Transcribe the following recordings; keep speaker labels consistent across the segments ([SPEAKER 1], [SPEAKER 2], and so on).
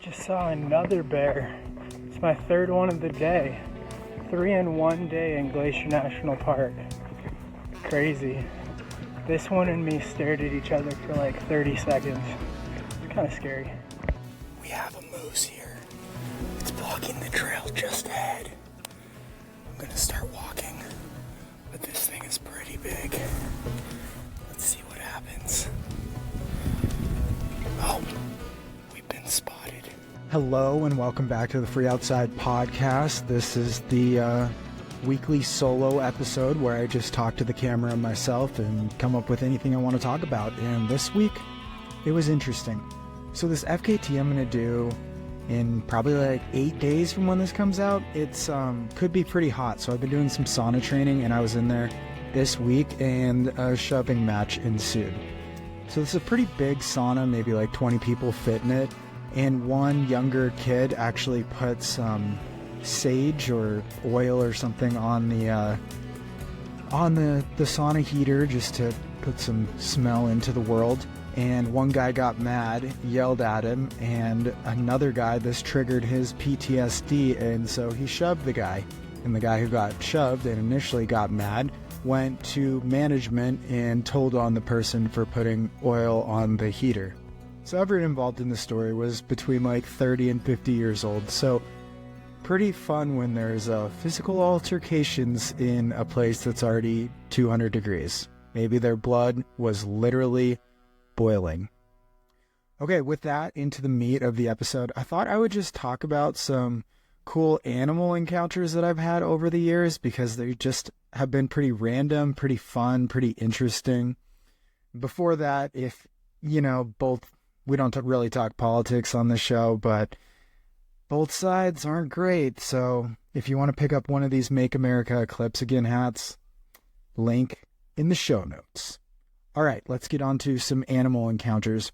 [SPEAKER 1] Just saw another bear. It's my third one of the day. 3 in one day in Glacier National Park. Crazy. This one and me stared at each other for like 30 seconds. It's kind of scary. We have a moose here. It's blocking the trail just ahead. I'm gonna start walking, but this thing is pretty big. Let's see what happens. Oh, we've been spotted. Hello and welcome back to the Free Outside podcast. This is the weekly solo episode where I just talk to the camera and myself and come up with anything I want to talk about. And this week, it was interesting. So this FKT I'm going to do in probably like 8 days from when this comes out. It's could be pretty hot. So I've been doing some sauna training and I was in there this week and a shoving match ensued. So this is a pretty big sauna, maybe like 20 people fit in it. And one younger kid actually put some sage or oil or something on the sauna heater just to put some smell into the world. And one guy got mad, yelled at him, and another guy, this triggered his PTSD, and so he shoved the guy. And the guy who got shoved and initially got mad went to management and told on the person for putting oil on the heater. So everyone involved in the story was between like 30 and 50 years old. So pretty fun when there's physical altercations in a place that's already 200 degrees. Maybe their blood was literally boiling. Okay, with that, into the meat of the episode, I thought I would just talk about some cool animal encounters that I've had over the years because they just have been pretty random, pretty fun, pretty interesting. Before that, if, you know, we don't really talk politics on the show, but both sides aren't great. So if you want to pick up one of these Make America Eclipse Again hats, link in the show notes. All right, let's get on to some animal encounters.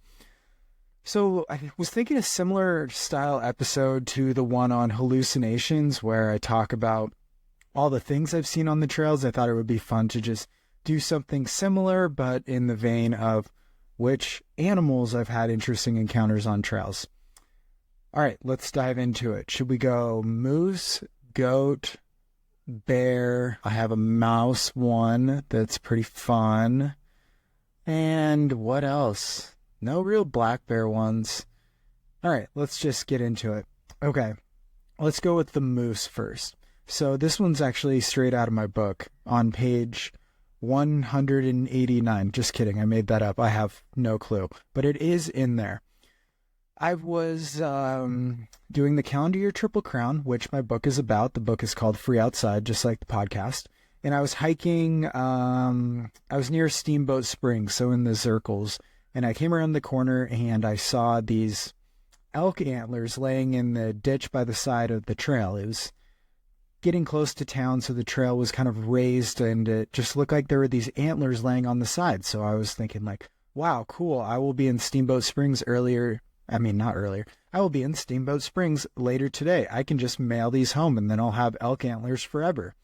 [SPEAKER 1] So I was thinking a similar style episode to the one on hallucinations where I talk about all the things I've seen on the trails. I thought it would be fun to just do something similar, but in the vein of which animals I've had interesting encounters on trails. All right, let's dive into it. Should we go moose, goat, bear? I have a mouse one that's pretty fun. And what else? No real black bear ones. All right, let's just get into it. Okay, let's go with the moose first. So this one's actually straight out of my book on page 189. Just kidding, I made that up. I have no clue, but it is in there. I was doing the calendar year Triple Crown, which my book is about. The book is called Free Outside, just like the podcast. And I was hiking, I was near Steamboat Springs, so in the Zirkles, and I came around the corner and I saw these elk antlers laying in the ditch by the side of the trail. It was getting close to town, so the trail was kind of raised and it just looked like there were these antlers laying on the side. So I was thinking like, wow, cool. I will be in Steamboat Springs I will be in Steamboat Springs later today. I can just mail these home and then I'll have elk antlers forever.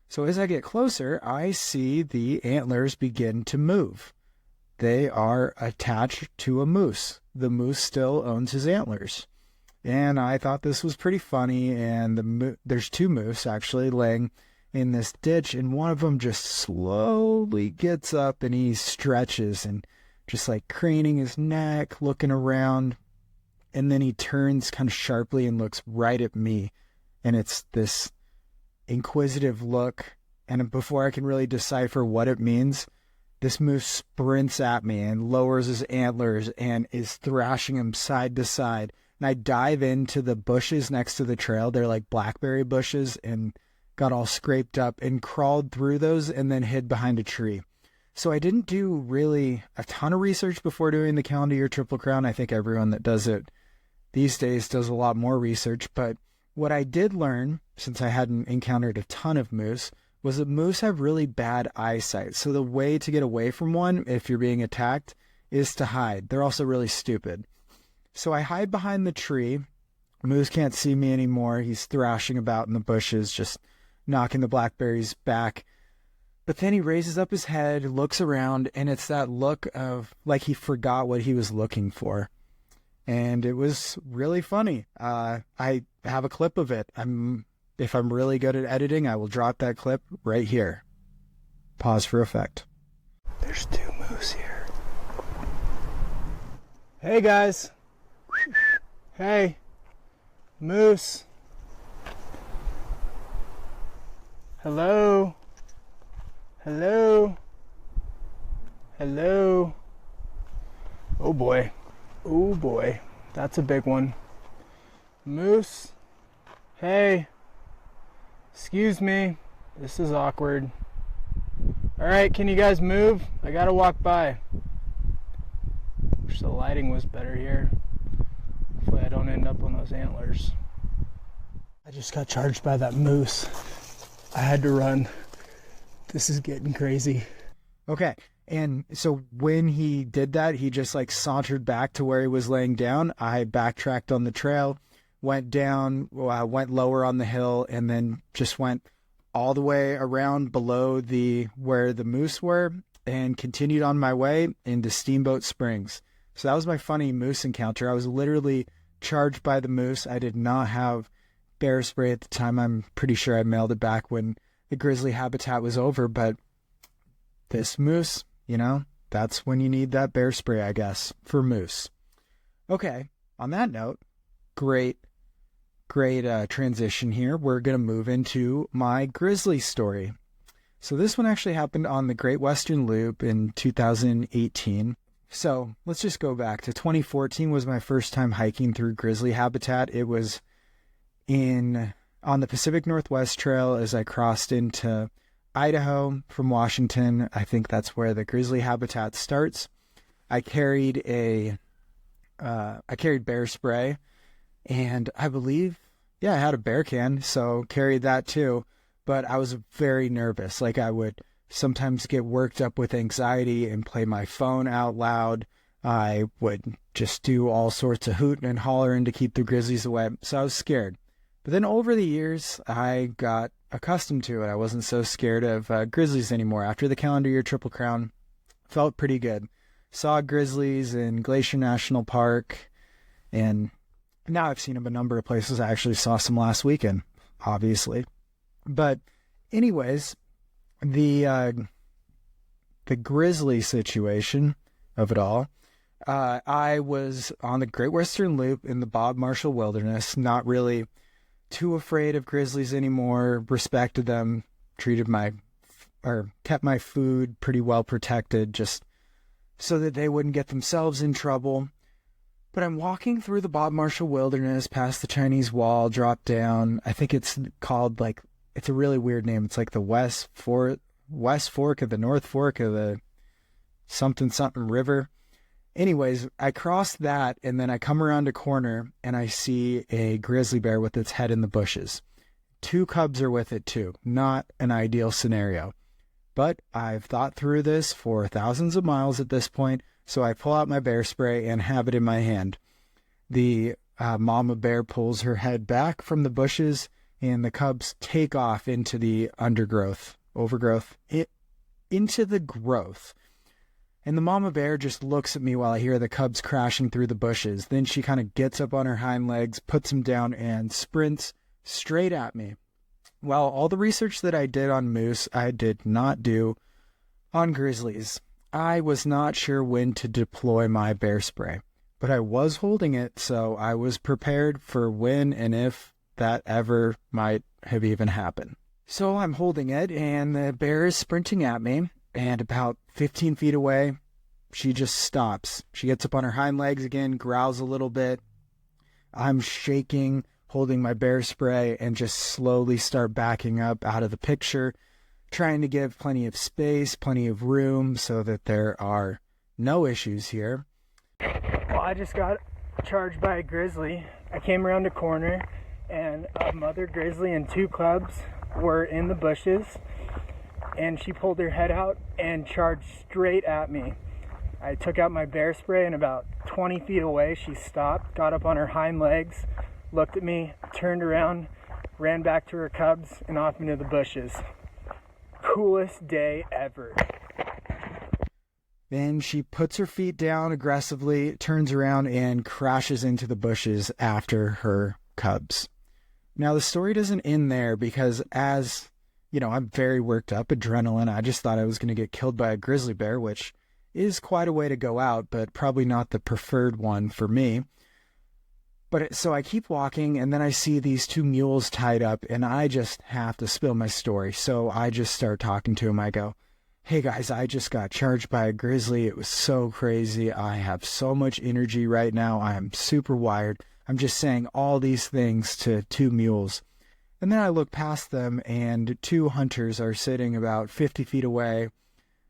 [SPEAKER 1] So as I get closer, I see the antlers begin to move. They are attached to a moose. The moose still owns his antlers. And I thought this was pretty funny, and there's two moose actually laying in this ditch, and one of them just slowly gets up and he stretches and just like craning his neck, looking around, and then he turns kind of sharply and looks right at me, and it's this inquisitive look, and before I can really decipher what it means, this moose sprints at me and lowers his antlers and is thrashing him side to side. And I dive into the bushes next to the trail. They're like blackberry bushes, and got all scraped up and crawled through those and then hid behind a tree. So I didn't do really a ton of research before doing the calendar year Triple Crown. I think everyone that does it these days does a lot more research, but what I did learn, since I hadn't encountered a ton of moose, was that moose have really bad eyesight. So the way to get away from one, if you're being attacked, is to hide. They're also really stupid. So I hide behind the tree. Moose can't see me anymore. He's thrashing about in the bushes, just knocking the blackberries back. But then he raises up his head, looks around, and it's that look of like he forgot what he was looking for. and it was really funny. I have a clip of it. If I'm really good at editing, I will drop that clip right here. Pause for effect. There's 2 moose here. Hey guys. Hey. Moose. Hello. Hello. Hello. Oh boy. Oh boy. That's a big one. Moose. Hey. Excuse me. This is awkward. Alright, can you guys move? I gotta walk by. Wish the lighting was better here. Hopefully I don't end up on those antlers. I just got charged by that moose. I had to run. This is getting crazy. Okay, and so when he did that, he just like sauntered back to where he was laying down. I backtracked on the trail, went down, went lower on the hill, and then just went all the way around below where the moose were and continued on my way into Steamboat Springs. So that was my funny moose encounter. I was literally charged by the moose. I did not have bear spray at the time. I'm pretty sure I mailed it back when the grizzly habitat was over, but this moose, that's when you need that bear spray, I guess, for moose. Okay, on that note, great transition here. We're going to move into my grizzly story. So this one actually happened on the Great Western Loop in 2018. So let's just go back to 2014 was my first time hiking through grizzly habitat. It was on the Pacific Northwest Trail as I crossed into Idaho from Washington. I think that's where the grizzly habitat starts. I carried bear spray, and I believe, I had a bear can, so carried that too. But I was very nervous. Like, I would sometimes get worked up with anxiety and play my phone out loud. I would just do all sorts of hooting and hollering to keep the grizzlies away. So I was scared. But then over the years, I got accustomed to it. I wasn't so scared of grizzlies anymore. After the calendar year Triple Crown, felt pretty good. Saw grizzlies in Glacier National Park, and now I've seen them a number of places. I actually saw some last weekend, obviously. But anyways, the grizzly situation of it all, I was on the Great Western Loop in the Bob Marshall Wilderness, not really too afraid of grizzlies anymore, respected them, kept my food pretty well protected just so that they wouldn't get themselves in trouble. But I'm walking through the Bob Marshall Wilderness past the Chinese Wall, drop down. I think it's called it's a really weird name. It's like the West Fork of the North Fork of the something River. Anyways, I cross that, and then I come around a corner, and I see a grizzly bear with its head in the bushes. 2 cubs are with it, too. Not an ideal scenario. But I've thought through this for thousands of miles at this point, so I pull out my bear spray and have it in my hand. The mama bear pulls her head back from the bushes, and the cubs take off into the into the growth. And the mama bear just looks at me while I hear the cubs crashing through the bushes. Then she kind of gets up on her hind legs, puts them down, and sprints straight at me. Well, all the research that I did on moose, I did not do on grizzlies. I was not sure when to deploy my bear spray, but I was holding it, so I was prepared for when and if that ever might have even happened. So I'm holding it, and the bear is sprinting at me. And about 15 feet away, she just stops. She gets up on her hind legs again, growls a little bit. I'm shaking, holding my bear spray, and just slowly start backing up out of the picture, trying to give plenty of space, plenty of room, so that there are no issues here. Well, I just got charged by a grizzly. I came around a corner, and a mother grizzly and 2 cubs were in the bushes. And she pulled her head out and charged straight at me. I took out my bear spray, and about 20 feet away, she stopped, got up on her hind legs, looked at me, turned around, ran back to her cubs, and off into the bushes. Coolest day ever. Then she puts her feet down aggressively, turns around, and crashes into the bushes after her cubs. Now, the story doesn't end there because as, I'm very worked up, adrenaline. I just thought I was going to get killed by a grizzly bear, which is quite a way to go out, but probably not the preferred one for me. So I keep walking, and then I see these two mules tied up, and I just have to spill my story. So I just start talking to them. I go, hey guys, I just got charged by a grizzly. It was so crazy. I have so much energy right now. I am super wired. I'm just saying all these things to two mules. And then I look past them, and two hunters are sitting about 50 feet away,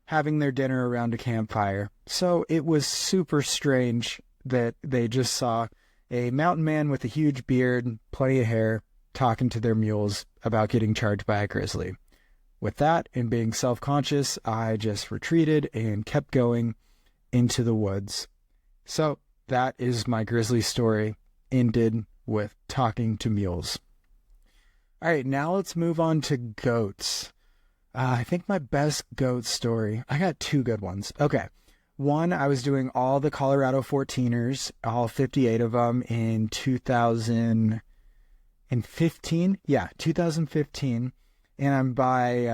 [SPEAKER 1] having their dinner around a campfire. So it was super strange that they just saw a mountain man with a huge beard, plenty of hair, talking to their mules about getting charged by a grizzly. With that, and being self-conscious, I just retreated and kept going into the woods. So that is my grizzly story, ended with talking to mules. All right, now let's move on to goats. I think my best goat story, I got two good ones. Okay. One, I was doing all the Colorado 14ers, all 58 of them in 2015. Yeah, 2015. And I'm by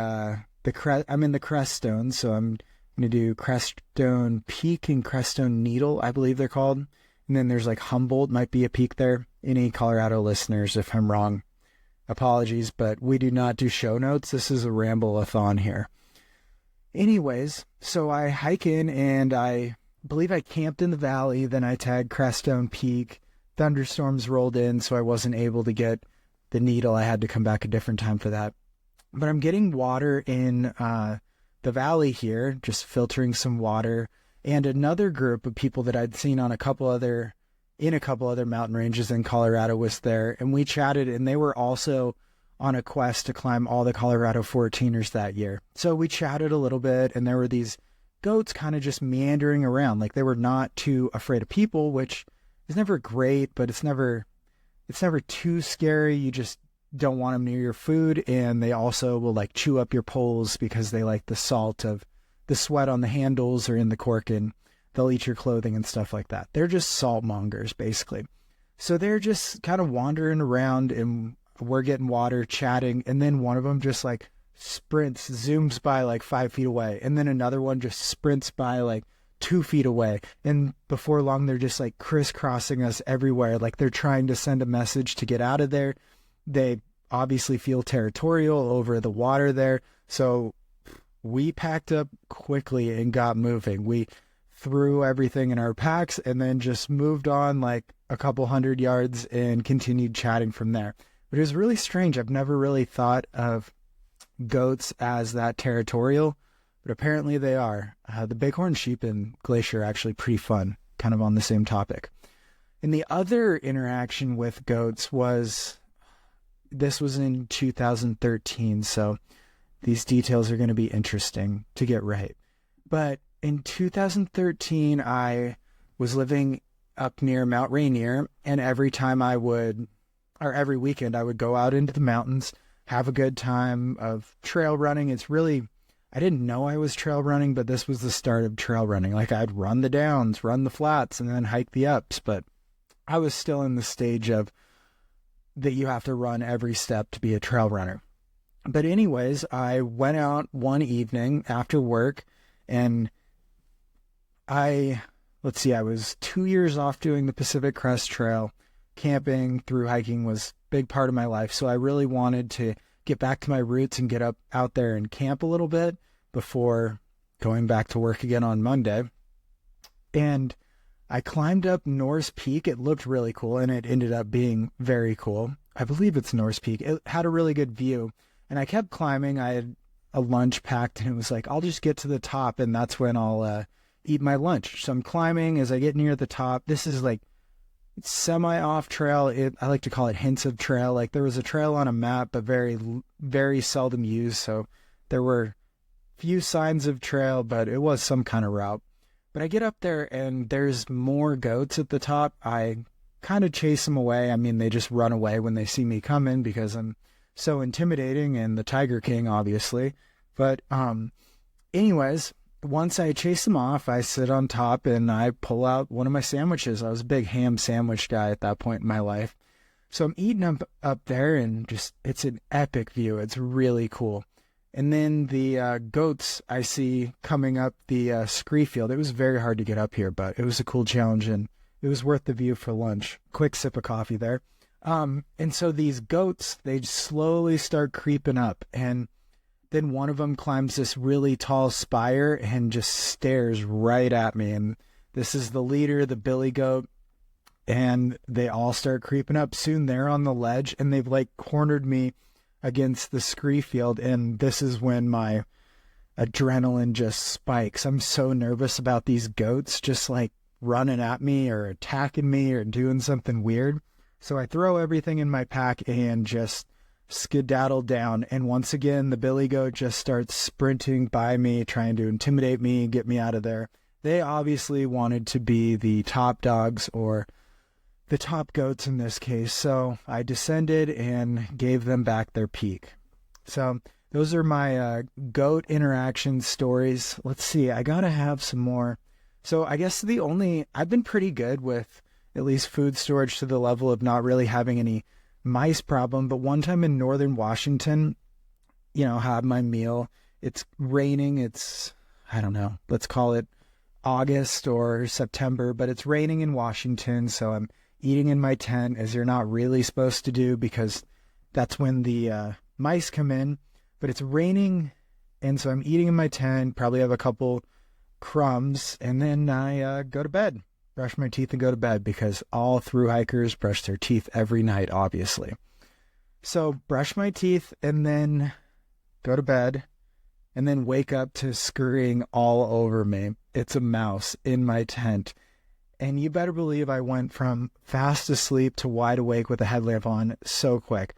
[SPEAKER 1] I'm in the Creststone, so I'm going to do Creststone Peak and Creststone Needle, I believe they're called. And then there's like Humboldt, might be a peak there. Any Colorado listeners, if I'm wrong, apologies, but we do not do show notes. This is a ramble-a-thon here. Anyways, so I hike in, and I believe I camped in the valley. Then I tagged Creststone Peak. Thunderstorms rolled in, so I wasn't able to get the needle. I had to come back a different time for that. But I'm getting water in the valley here, just filtering some water. And another group of people that I'd seen on a couple other mountain ranges in Colorado was there. And we chatted, and they were also on a quest to climb all the Colorado 14ers that year. So we chatted a little bit, and there were these goats kind of just meandering around. Like, they were not too afraid of people, which is never great, but it's never too scary. You just don't want them near your food. And they also will like chew up your poles because they like the salt of the sweat on the handles or in the cork, and they'll eat your clothing and stuff like that. They're just salt mongers, basically. So they're just kind of wandering around, and we're getting water, chatting, and then one of them just like sprints, zooms by like 5 feet away, and then another one just sprints by like 2 feet away, and before long they're just like crisscrossing us everywhere, like they're trying to send a message to get out of there. They obviously feel territorial over the water there, so we packed up quickly and got moving. We threw everything in our packs and then just moved on like a couple 100 yards and continued chatting from there. But it was really strange. I've never really thought of goats as that territorial, but apparently they are. The bighorn sheep in Glacier are actually pretty fun, kind of on the same topic. And the other interaction with goats this was in 2013, so these details are going to be interesting to get right. But in 2013, I was living up near Mount Rainier, and every weekend I would go out into the mountains, have a good time of trail running. I didn't know I was trail running, but this was the start of trail running. Like, I'd run the downs, run the flats, and then hike the ups, but I was still in the stage of that you have to run every step to be a trail runner. But anyways, I went out one evening after work, and I was 2 years off doing the Pacific Crest Trail. Camping through hiking was a big part of my life, so I really wanted to get back to my roots and get out there and camp a little bit before going back to work again on Monday. And I climbed up Norse Peak. It looked really cool, and it ended up being very cool. I believe it's Norse Peak. It had a really good view, and I kept climbing. I had a lunch packed, and it was like, I'll just get to the top, and that's when I'll eat my lunch. So I'm climbing. As I get near the top, this is like semi-off trail. I like to call it hints of trail. Like, there was a trail on a map, but very, very seldom used, so there were few signs of trail, but it was some kind of route. But I get up there, and there's more goats at the top. I kind of chase them away. I mean, they just run away when they see me coming because I'm so intimidating and the Tiger King, obviously. But anyways, once I chase them off, I sit on top and I pull out one of my sandwiches. I was a big ham sandwich guy at that point in my life. So I'm eating up there, and just, it's an epic view. It's really cool. And then the goats I see coming up the scree field. It was very hard to get up here, but it was a cool challenge, and it was worth the view for lunch. Quick sip of coffee there. And so these goats, they slowly start creeping up, and then one of them climbs this really tall spire and just stares right at me. And this is the leader, the billy goat. And they all start creeping up. Soon they're on the ledge, and they've like cornered me against the scree field. And this is when my adrenaline just spikes. I'm so nervous about these goats just like running at me or attacking me or doing something weird. So I throw everything in my pack and just skedaddle down. And once again, the billy goat just starts sprinting by me, trying to intimidate me, get me out of there. They obviously wanted to be the top dogs, or the top goats in this case. So I descended and gave them back their peak. So those are my goat interaction stories. Let's see, I gotta have some more. So I guess I've been pretty good with at least food storage to the level of not really having any mice problem. But one time in northern Washington, had my meal. It's raining. It's, I don't know, let's call it August or September, but it's raining in Washington. So I'm eating in my tent, as you're not really supposed to do, because that's when the mice come in. But it's raining, and so I'm eating in my tent, probably have a couple crumbs, and then I go to bed, brush my teeth and go to bed, because all thru hikers brush their teeth every night, obviously. So brush my teeth and then go to bed, and then wake up to scurrying all over me. It's a mouse in my tent. And you better believe I went from fast asleep to wide awake with a headlamp on so quick.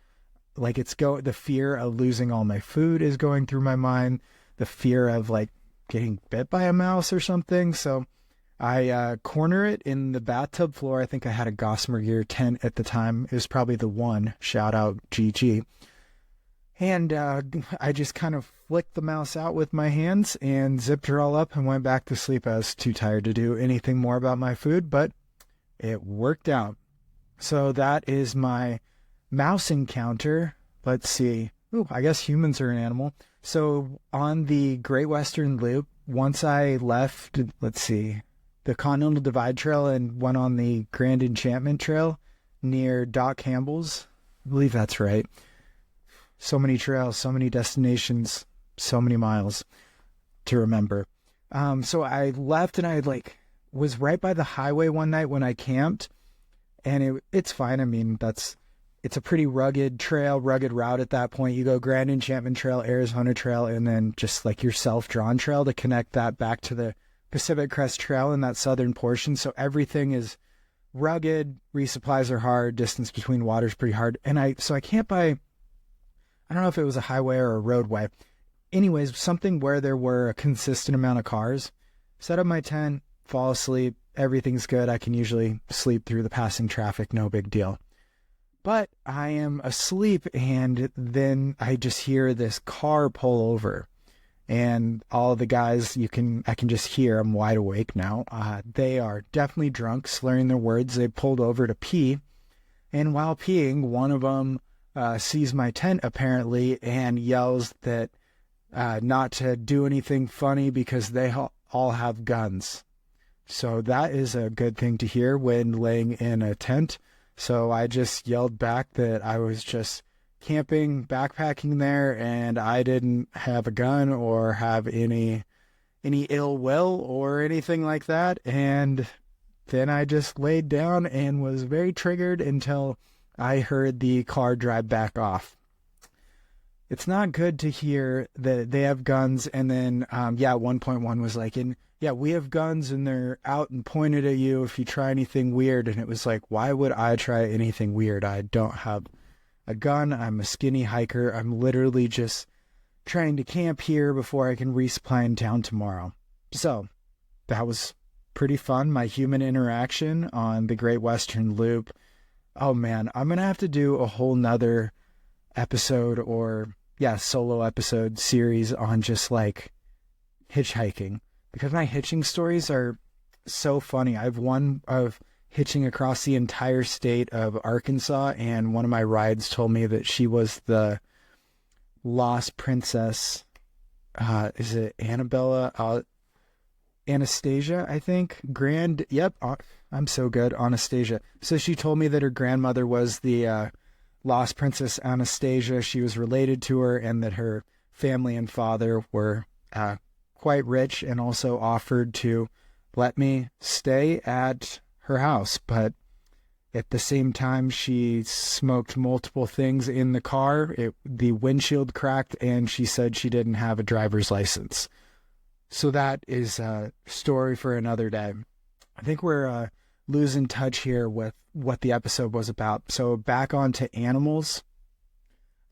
[SPEAKER 1] Like the fear of losing all my food is going through my mind. The fear of like getting bit by a mouse or something. So I corner it in the bathtub floor. I think I had a Gossamer Gear tent at the time. It was probably the one. Shout out GG. And I just kind of flicked the mouse out with my hands and zipped her all up and went back to sleep. I was too tired to do anything more about my food, but it worked out. So that is my mouse encounter. Let's see. Ooh, I guess humans are an animal. So on the Great Western Loop, once I left, the Continental Divide Trail and went on the Grand Enchantment Trail near Doc Campbell's. I believe that's right. So many trails, so many destinations, so many miles to remember. So I left, and I was right by the highway one night when I camped, and it's fine. I mean, it's a pretty rugged route at that point. You go Grand Enchantment Trail, Arizona Trail, and then just like your self-drawn trail to connect that back to the Pacific Crest Trail in that southern portion. So everything is rugged, resupplies are hard, distance between waters pretty hard. And I camped by, I don't know if it was a highway or a roadway. Anyways, something where there were a consistent amount of cars. Set up my tent, fall asleep, everything's good. I can usually sleep through the passing traffic, no big deal. But I am asleep, and then I just hear this car pull over. And all the guys, I can just hear, I'm wide awake now. They are definitely drunk, slurring their words. They pulled over to pee. And while peeing, one of them sees my tent apparently and yells that not to do anything funny because they all have guns. So that is a good thing to hear when laying in a tent. So I just yelled back that I was just camping, backpacking there, and I didn't have a gun or have any ill will or anything like that. And then I just laid down and was very triggered until I heard the car drive back off. It's not good to hear that they have guns, and then, 1.1 was like, we have guns and they're out and pointed at you if you try anything weird. And it was like, why would I try anything weird? I don't have a gun. I'm a skinny hiker. I'm literally just trying to camp here before I can resupply in town tomorrow. So that was pretty fun. My human interaction on the Great Western Loop. Oh man, I'm going to have to do a whole nother episode or solo episode series on just like hitchhiking. because my hitching stories are so funny. I have one of hitching across the entire state of Arkansas, and one of my rides told me that she was the lost princess. Is it Annabella? Anastasia, I think. Yep, I'm so good. Anastasia. So she told me that her grandmother was the lost princess Anastasia. She was related to her, and that her family and father were quite rich, and also offered to let me stay at her house. But at the same time, she smoked multiple things in the car. The windshield cracked, and she said she didn't have a driver's license. So that is a story for another day. I think we're losing touch here with what the episode was about. So back onto animals.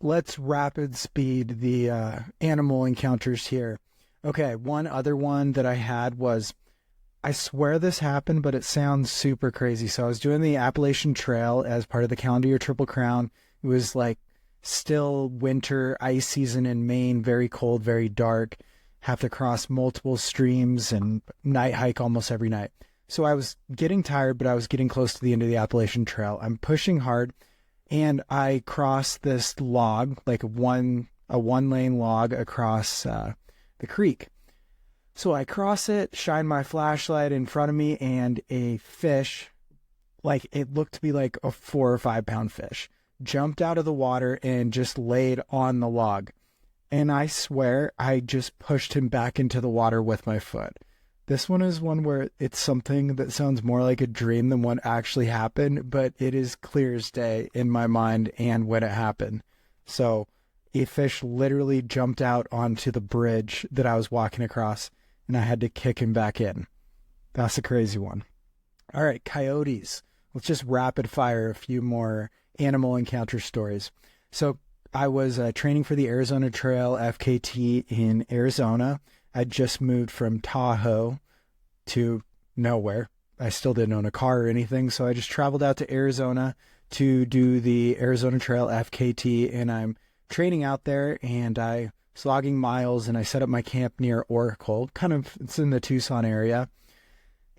[SPEAKER 1] Let's rapid speed the animal encounters here. Okay, one other one that I had was, I swear this happened, but it sounds super crazy. So I was doing the Appalachian Trail as part of the Calendar Year Triple Crown. It was like still winter, ice season in Maine, very cold, very dark. Have to cross multiple streams and night hike almost every night. So I was getting tired, but I was getting close to the end of the Appalachian Trail. I'm pushing hard, and I crossed this log, like a one-lane log across the creek. So I cross it, shine my flashlight in front of me, and a fish, like it looked to be like a 4 or 5 pound fish, jumped out of the water and just laid on the log. And I swear I just pushed him back into the water with my foot. This one is one where it's something that sounds more like a dream than what actually happened, but it is clear as day in my mind and when it happened. So a fish literally jumped out onto the bridge that I was walking across, and I had to kick him back in. That's a crazy one. All right, coyotes. Let's just rapid fire a few more animal encounter stories. So I was training for the Arizona Trail FKT in Arizona. I just moved from Tahoe to nowhere. I still didn't own a car or anything, so I just traveled out to Arizona to do the Arizona Trail FKT, and I'm training out there, and I was logging miles, and I set up my camp near Oracle. It's in the Tucson area.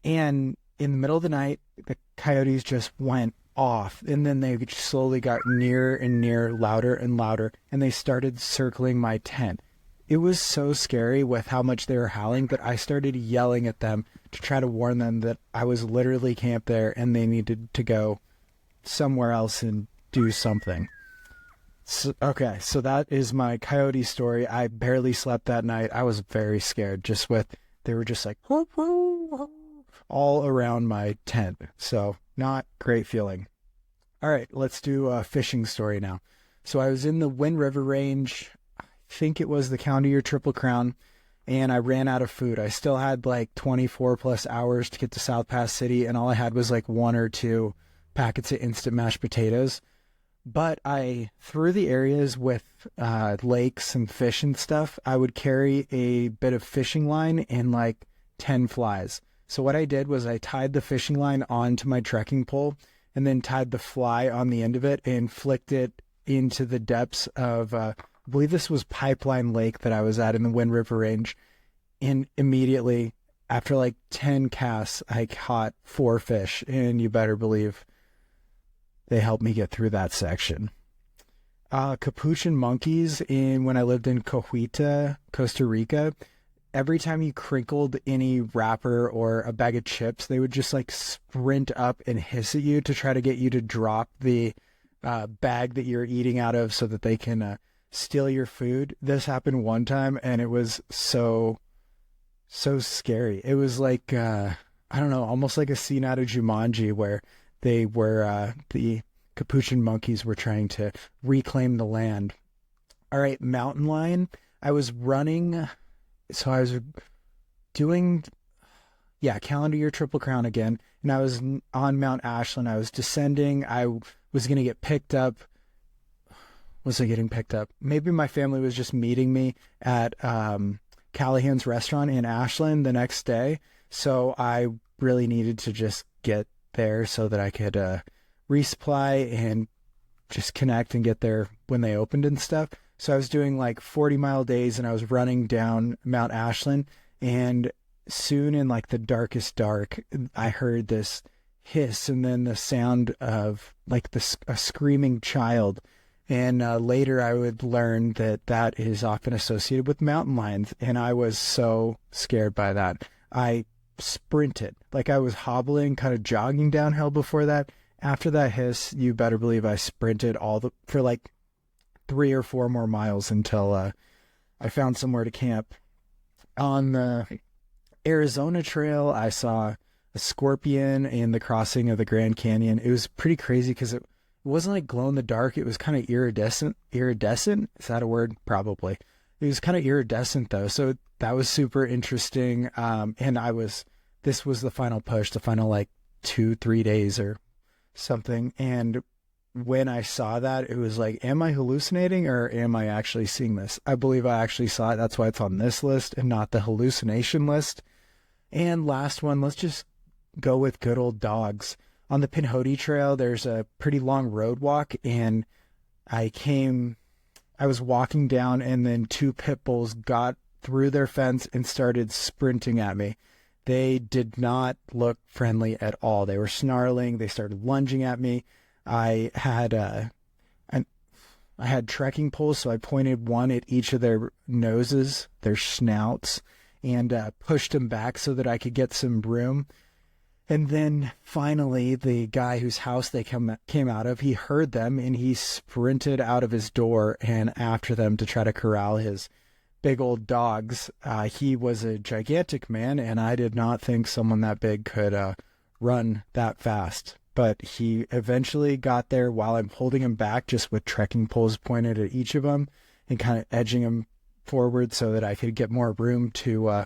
[SPEAKER 1] And in the middle of the night, the coyotes just went off, and then they slowly got nearer and nearer, louder and louder, and they started circling my tent. It was so scary with how much they were howling that I started yelling at them to try to warn them that I was literally camped there and they needed to go somewhere else and do something. So that is my coyote story. I barely slept that night. I was very scared, they were just like whoop, whoop, whoop, all around my tent. So not great feeling. All right, let's do a fishing story now. So I was in the Wind River Range, I think it was the Calendar Year Triple Crown, and I ran out of food. I still had like 24 plus hours to get to South Pass City, and all I had was like 1 or 2 packets of instant mashed potatoes. But through the areas with lakes and fish and stuff, I would carry a bit of fishing line and like 10 flies. So what I did was I tied the fishing line onto my trekking pole and then tied the fly on the end of it and flicked it into the depths of, I believe this was Pipeline Lake that I was at in the Wind River Range. And immediately, after like 10 casts, I caught 4 fish, and you better believe they helped me get through that section. Capuchin monkeys when I lived in Cojuita, Costa Rica. Every time you crinkled any wrapper or a bag of chips, they would just like sprint up and hiss at you to try to get you to drop the bag that you're eating out of so that they can steal your food. This happened one time, and it was so scary. It was like, I don't know, almost like a scene out of Jumanji where they were, the Capuchin monkeys were trying to reclaim the land. All right, mountain lion. I was running... So I was doing, Calendar Year Triple Crown again, and I was on Mount Ashland. I was descending. I was going to get picked up. Was I getting picked up? Maybe my family was just meeting me at Callahan's restaurant in Ashland the next day. So I really needed to just get there so that I could resupply and just connect and get there when they opened and stuff. So I was doing like 40-mile days, and I was running down Mount Ashland, and soon in like the darkest dark, I heard this hiss and then the sound of like a screaming child. And later I would learn that that is often associated with mountain lions. And I was so scared by that. I sprinted, like I was hobbling, kind of jogging downhill before that. After that hiss, you better believe I sprinted for like 3 or 4 more miles until I found somewhere to camp. On the Arizona Trail, I saw a scorpion in the crossing of the Grand Canyon. It was pretty crazy because it wasn't like glow in the dark. It was kind of iridescent. Iridescent? Is that a word? Probably. It was kind of iridescent though. So that was super interesting. And this was the final push, the final like 2-3 days or something. And when I saw that, it was like, am I hallucinating or am I actually seeing this? I believe I actually saw it. That's why it's on this list and not the hallucination list. And last one, let's just go with good old dogs. On the Pinhoti Trail, there's a pretty long road walk, and I was walking down, and then 2 pit bulls got through their fence and started sprinting at me. They did not look friendly at all. They were snarling. They started lunging at me. I had trekking poles, so I pointed one at each of their noses, their snouts, and pushed them back so that I could get some room. And then finally, the guy whose house they came out of, he heard them and he sprinted out of his door and after them to try to corral his big old dogs. He was a gigantic man, and I did not think someone that big could run that fast. But he eventually got there while I'm holding him back, just with trekking poles pointed at each of them and kind of edging him forward so that I could get more room to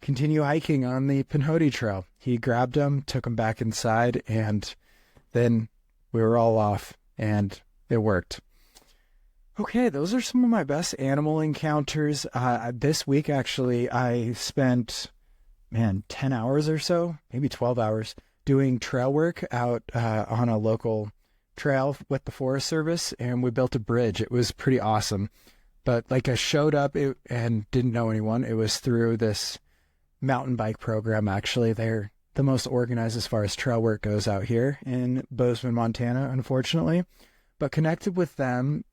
[SPEAKER 1] continue hiking on the Pinhoti Trail. He grabbed him, took him back inside, and then we were all off, and it worked. Okay, those are some of my best animal encounters. This week, actually, I spent, 10 hours or so, maybe 12 hours, doing trail work out on a local trail with the Forest Service, and we built a bridge. It was pretty awesome. But like I showed up and didn't know anyone. It was through this mountain bike program, actually. They're the most organized as far as trail work goes out here in Bozeman, Montana, unfortunately. But connected with them,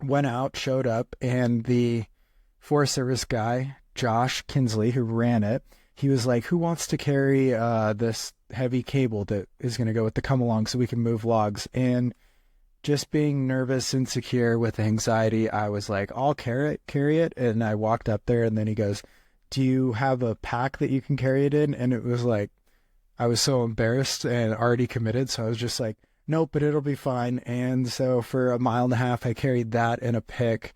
[SPEAKER 1] went out, showed up, and the Forest Service guy, Josh Kinsley, who ran it, he was like, who wants to carry this heavy cable that is going to go with the come along so we can move logs? And just being nervous, insecure, with anxiety, I was like, I'll carry it. And I walked up there, and then he goes, do you have a pack that you can carry it in? And it was like, I was so embarrassed and already committed. So I was just like, nope, but it'll be fine. And so for 1.5 miles, I carried that in a pick.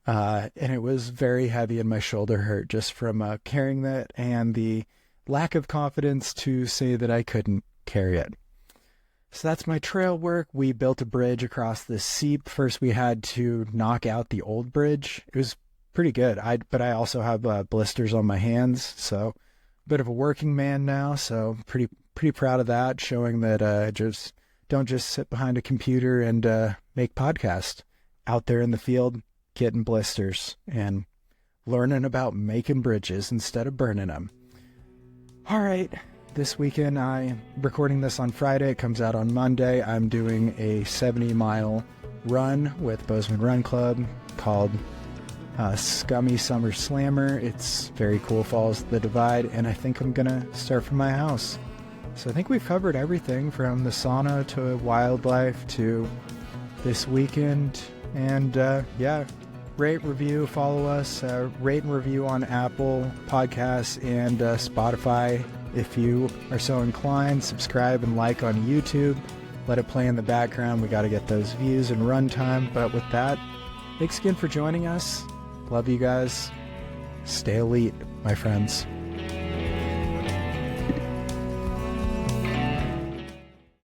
[SPEAKER 1] And it was very heavy, and my shoulder hurt just from carrying that and the lack of confidence to say that I couldn't carry it. So that's my trail work. We built a bridge across this seep. First, we had to knock out the old bridge. It was pretty good. But I also have blisters on my hands, so a bit of a working man now. So pretty proud of that, showing that just don't just sit behind a computer and make podcasts. Out there in the field, getting blisters and learning about making bridges instead of burning them. All right. This weekend, I'm recording this on Friday. It comes out on Monday. I'm doing a 70-mile run with Bozeman Run Club called Scummy Summer Slammer. It's very cool, follows the divide, and I think I'm going to start from my house. So I think we've covered everything from the sauna to wildlife to this weekend. And rate, review, follow us, rate and review on Apple Podcasts and Spotify. If you are so inclined, subscribe and like on YouTube. Let it play in the background. We got to get those views and runtime. But with that, thanks again for joining us. Love you guys. Stay elite, my friends.